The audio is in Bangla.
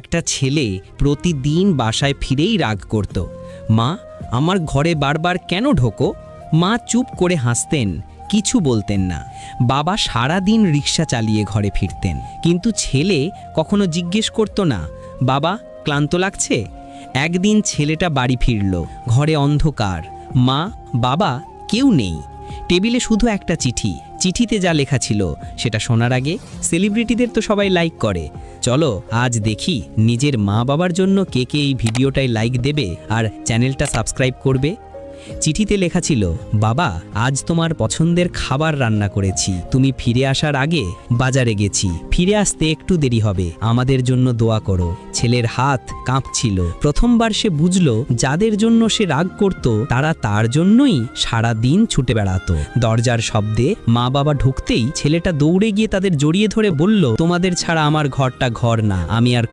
একটা ছেলে প্রতিদিন বাসায় ফিরেই রাগ করত। মা, আমার ঘরে বারবার কেন ঢোকো? মা চুপ করে হাসতেন, কিছু বলতেন না। বাবা সারা দিন রিক্সা চালিয়ে ঘরে ফিরতেন, কিন্তু ছেলে কখনো জিজ্ঞেস করত না, বাবা ক্লান্ত লাগছে? একদিন ছেলেটা বাড়ি ফিরল, ঘরে অন্ধকার, মা বাবা কেউ নেই। টেবিলে শুধু একটা চিঠি। চিঠিতে যা লেখা ছিল সেটা শোনার আগে সেলিব্রিটিদের তো সবাই লাইক করে। চলো আজ দেখি নিজের মা বাবার জন্য কে কে এই ভিডিওটায় লাইক দেবে আর চ্যানেলটা সাবস্ক্রাইব করবে। চিঠিতে লেখা ছিল, বাবা আজ তোমার পছন্দের খাবার রান্না করেছি, তুমি ফিরে আসার আগে বাজারে গেছি, ফিরে আসতে একটু দেরি হবে, আমাদের জন্য দোয়া করো। ছেলের হাত কাঁপছিল। প্রথমবার সে বুঝলো যাদের জন্য সে রাগ করত তারা তার জন্যই সারা দিন ছুটে বেড়াতো। দরজার শব্দে মা বাবা ঢুকতেই ছেলেটা দৌড়ে গিয়ে তাদের জড়িয়ে ধরে বলল, তোমাদের ছাড়া আমার ঘরটা ঘর না, আমি আর